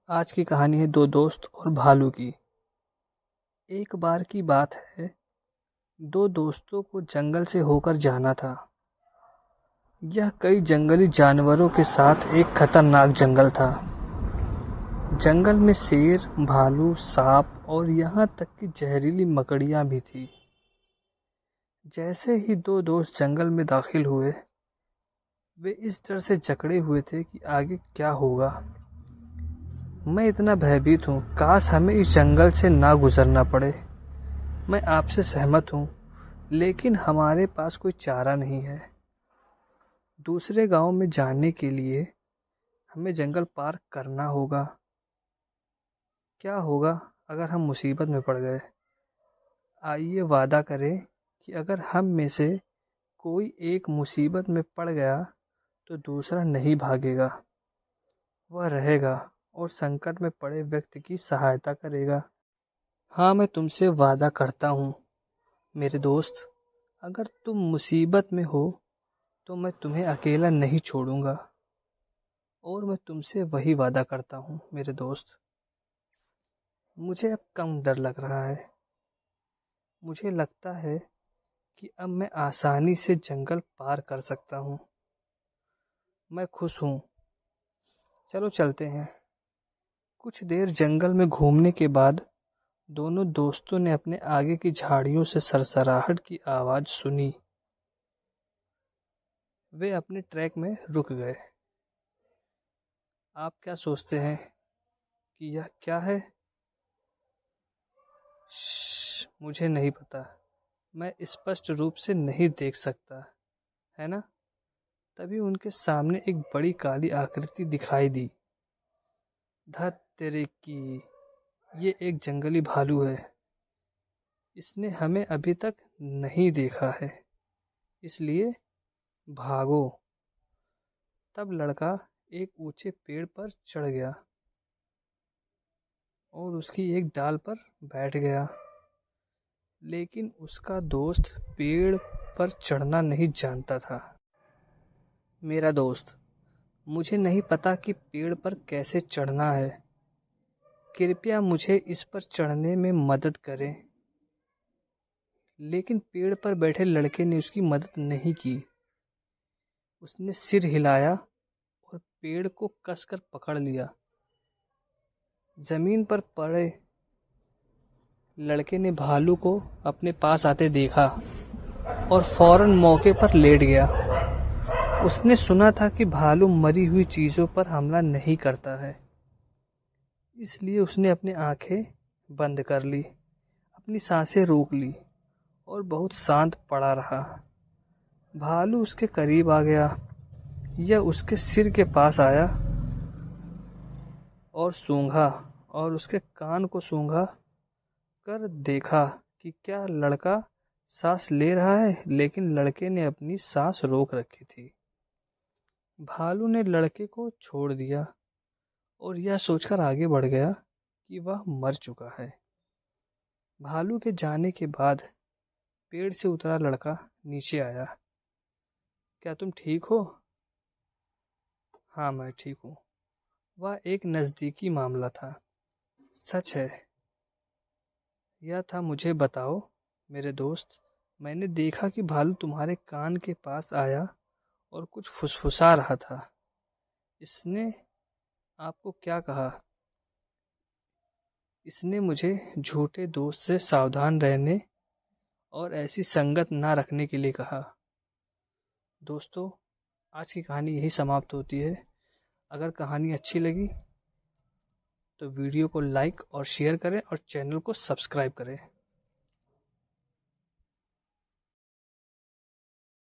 आज की कहानी है दो दोस्त और भालू की। एक बार की बात है, दो दोस्तों को जंगल से होकर जाना था। यह कई जंगली जानवरों के साथ एक खतरनाक जंगल था। जंगल में शेर, भालू, सांप और यहाँ तक कि जहरीली मकड़ियाँ भी थी। जैसे ही दो दोस्त जंगल में दाखिल हुए, वे इस डर से जकड़े हुए थे कि आगे क्या होगा। मैं इतना भयभीत हूँ, काश हमें इस जंगल से ना गुजरना पड़े। मैं आपसे सहमत हूँ, लेकिन हमारे पास कोई चारा नहीं है। दूसरे गांव में जाने के लिए हमें जंगल पार करना होगा। क्या होगा अगर हम मुसीबत में पड़ गए? आइए वादा करें कि अगर हम में से कोई एक मुसीबत में पड़ गया तो दूसरा नहीं भागेगा, वह रहेगा और संकट में पड़े व्यक्ति की सहायता करेगा। हाँ, मैं तुमसे वादा करता हूँ मेरे दोस्त, अगर तुम मुसीबत में हो तो मैं तुम्हें अकेला नहीं छोड़ूंगा। और मैं तुमसे वही वादा करता हूँ मेरे दोस्त। मुझे अब कम डर लग रहा है। मुझे लगता है कि अब मैं आसानी से जंगल पार कर सकता हूँ। मैं खुश हूँ। चलो चलते हैं। कुछ देर जंगल में घूमने के बाद दोनों दोस्तों ने अपने आगे की झाड़ियों से सरसराहट की आवाज़ सुनी। वे अपने ट्रैक में रुक गए। आप क्या सोचते हैं कि यह क्या है? मुझे नहीं पता। मैं स्पष्ट रूप से नहीं देख सकता, है ना? तभी उनके सामने एक बड़ी काली आकृति दिखाई दी। धत तेरे की, ये एक जंगली भालू है। इसने हमें अभी तक नहीं देखा है, इसलिए भागो। तब लड़का एक ऊंचे पेड़ पर चढ़ गया और उसकी एक डाल पर बैठ गया। लेकिन उसका दोस्त पेड़ पर चढ़ना नहीं जानता था। मेरा दोस्त, मुझे नहीं पता कि पेड़ पर कैसे चढ़ना है। कृपया मुझे इस पर चढ़ने में मदद करें। लेकिन पेड़ पर बैठे लड़के ने उसकी मदद नहीं की। उसने सिर हिलाया और पेड़ को कसकर पकड़ लिया। जमीन पर पड़े लड़के ने भालू को अपने पास आते देखा और फौरन मौके पर लेट गया। उसने सुना था कि भालू मरी हुई चीजों पर हमला नहीं करता है, इसलिए उसने अपनी आंखें बंद कर ली, अपनी सांसें रोक ली और बहुत शांत पड़ा रहा। भालू उसके करीब आ गया। यह उसके सिर के पास आया और सूंघा और उसके कान को सूंघा कर देखा कि क्या लड़का सांस ले रहा है, लेकिन लड़के ने अपनी सांस रोक रखी थी। भालू ने लड़के को छोड़ दिया और यह सोचकर आगे बढ़ गया कि वह मर चुका है। भालू के जाने के बाद पेड़ से उतरा लड़का नीचे आया। क्या तुम ठीक हो? हाँ, मैं ठीक हूँ। वह एक नज़दीकी मामला था। सच है। यह था, मुझे बताओ मेरे दोस्त, मैंने देखा कि भालू तुम्हारे कान के पास आया और कुछ फुसफुसा रहा था। इसने आपको क्या कहा? इसने मुझे झूठे दोस्त से सावधान रहने और ऐसी संगत ना रखने के लिए कहा। दोस्तों, आज की कहानी यही समाप्त होती है। अगर कहानी अच्छी लगी तो वीडियो को लाइक और शेयर करें और चैनल को सब्सक्राइब करें।